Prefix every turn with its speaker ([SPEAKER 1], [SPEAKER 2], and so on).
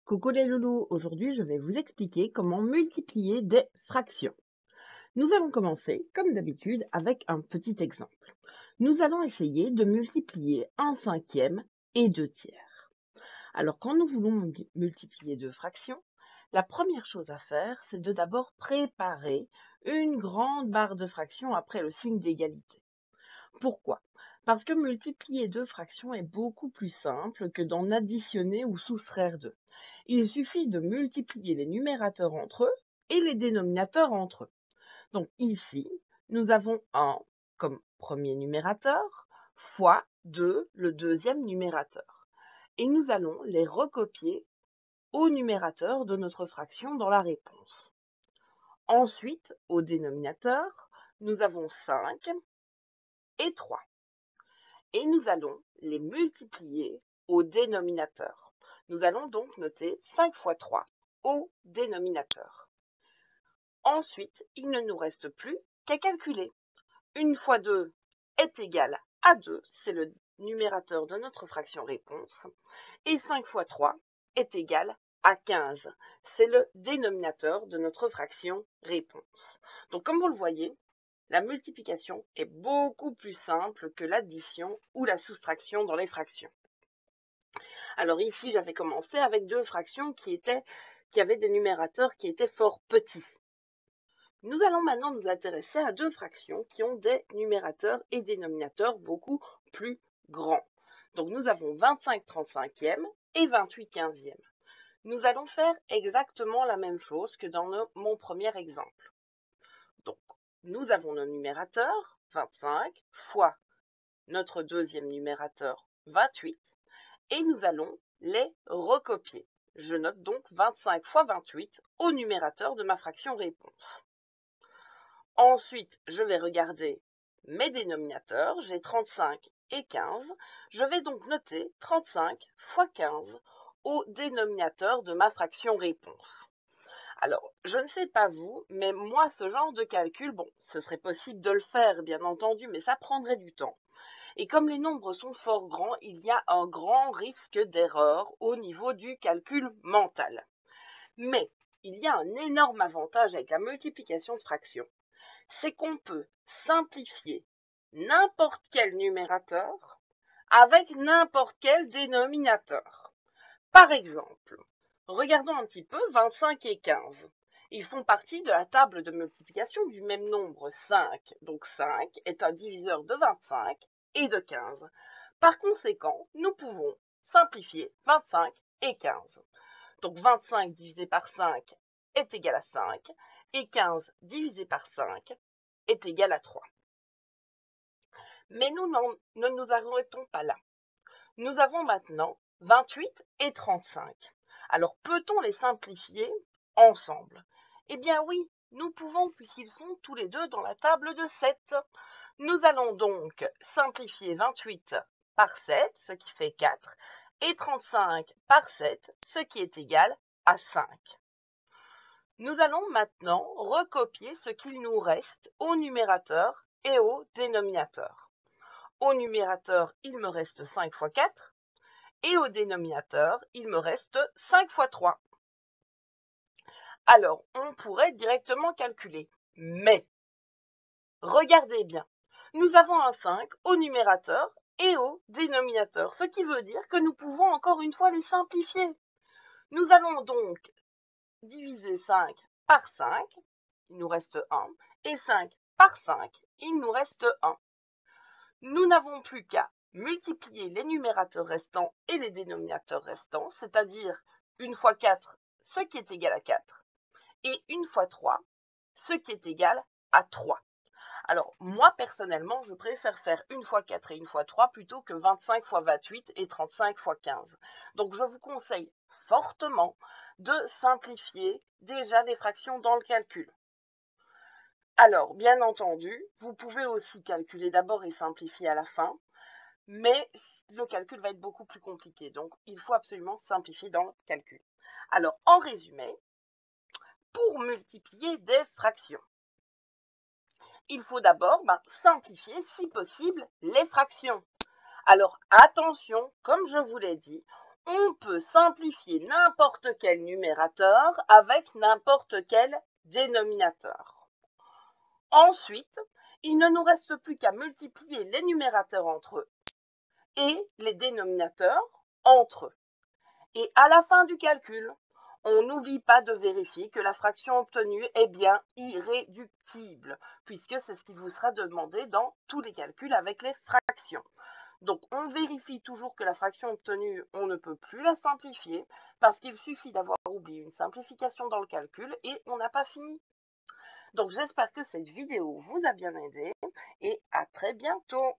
[SPEAKER 1] Coucou les loulous, aujourd'hui je vais vous expliquer comment multiplier des fractions. Nous allons commencer, comme d'habitude, avec un petit exemple. Nous allons essayer de multiplier un cinquième et 2 tiers. Alors quand nous voulons multiplier deux fractions, la première chose à faire, c'est de d'abord préparer une grande barre de fractions après le signe d'égalité. Pourquoi? Parce que multiplier deux fractions est beaucoup plus simple que d'en additionner ou soustraire deux. Il suffit de multiplier les numérateurs entre eux et les dénominateurs entre eux. Donc ici, nous avons 1 comme premier numérateur fois 2, le deuxième numérateur. Et nous allons les recopier au numérateur de notre fraction dans la réponse. Ensuite, au dénominateur, nous avons 5 et 3. Et nous allons les multiplier au dénominateur. Nous allons donc noter 5 fois 3 au dénominateur. Ensuite, il ne nous reste plus qu'à calculer. 1 fois 2 est égal à 2, c'est le numérateur de notre fraction réponse. Et 5 fois 3 est égal à 15, c'est le dénominateur de notre fraction réponse. Donc comme vous le voyez, la multiplication est beaucoup plus simple que l'addition ou la soustraction dans les fractions. Alors ici, j'avais commencé avec deux fractions qui avaient des numérateurs qui étaient fort petits. Nous allons maintenant nous intéresser à deux fractions qui ont des numérateurs et dénominateurs beaucoup plus grands. Donc nous avons 25 35e et 28 15e. Nous allons faire exactement la même chose que dans mon premier exemple. Donc, nous avons nos numérateurs, 25, fois notre deuxième numérateur, 28, et nous allons les recopier. Je note donc 25 fois 28 au numérateur de ma fraction réponse. Ensuite, je vais regarder mes dénominateurs, j'ai 35 et 15. Je vais donc noter 35 fois 15 au dénominateur de ma fraction réponse. Alors, je ne sais pas vous, mais moi, ce genre de calcul, bon, ce serait possible de le faire, bien entendu, mais ça prendrait du temps. Et comme les nombres sont fort grands, il y a un grand risque d'erreur au niveau du calcul mental. Mais il y a un énorme avantage avec la multiplication de fractions, c'est qu'on peut simplifier n'importe quel numérateur avec n'importe quel dénominateur. Par exemple, regardons un petit peu 25 et 15. Ils font partie de la table de multiplication du même nombre 5. Donc 5 est un diviseur de 25 et de 15. Par conséquent, nous pouvons simplifier 25 et 15. Donc 25 divisé par 5 est égal à 5 et 15 divisé par 5 est égal à 3. Mais nous ne nous arrêtons pas là. Nous avons maintenant 28 et 35. Alors, peut-on les simplifier ensemble? Eh bien oui, nous pouvons puisqu'ils sont tous les deux dans la table de 7. Nous allons donc simplifier 28 par 7, ce qui fait 4, et 35 par 7, ce qui est égal à 5. Nous allons maintenant recopier ce qu'il nous reste au numérateur et au dénominateur. Au numérateur, il me reste 5 fois 4. Et au dénominateur, il me reste 5 fois 3. Alors, on pourrait directement calculer. Mais, regardez bien, nous avons un 5 au numérateur et au dénominateur, ce qui veut dire que nous pouvons encore une fois les simplifier. Nous allons donc diviser 5 par 5, il nous reste 1, et 5 par 5, il nous reste 1. Nous n'avons plus qu'à multiplier les numérateurs restants et les dénominateurs restants, c'est-à-dire 1 fois 4, ce qui est égal à 4, et 1 fois 3, ce qui est égal à 3. Alors, moi, personnellement, je préfère faire 1 fois 4 et 1 fois 3 plutôt que 25 fois 28 et 35 fois 15. Donc, je vous conseille fortement de simplifier déjà les fractions dans le calcul. Alors, bien entendu, vous pouvez aussi calculer d'abord et simplifier à la fin, mais le calcul va être beaucoup plus compliqué. Donc, il faut absolument simplifier dans le calcul. Alors, en résumé, pour multiplier des fractions, il faut d'abord simplifier, si possible, les fractions. Alors, attention, comme je vous l'ai dit, On peut simplifier n'importe quel numérateur avec n'importe quel dénominateur. Ensuite, il ne nous reste plus qu'à multiplier les numérateurs entre eux et les dénominateurs entre eux. Et à la fin du calcul, on n'oublie pas de vérifier que la fraction obtenue est bien irréductible, puisque c'est ce qui vous sera demandé dans tous les calculs avec les fractions. Donc on vérifie toujours que la fraction obtenue, on ne peut plus la simplifier, parce qu'il suffit d'avoir oublié une simplification dans le calcul et on n'a pas fini. Donc j'espère que cette vidéo vous a bien aidé et à très bientôt.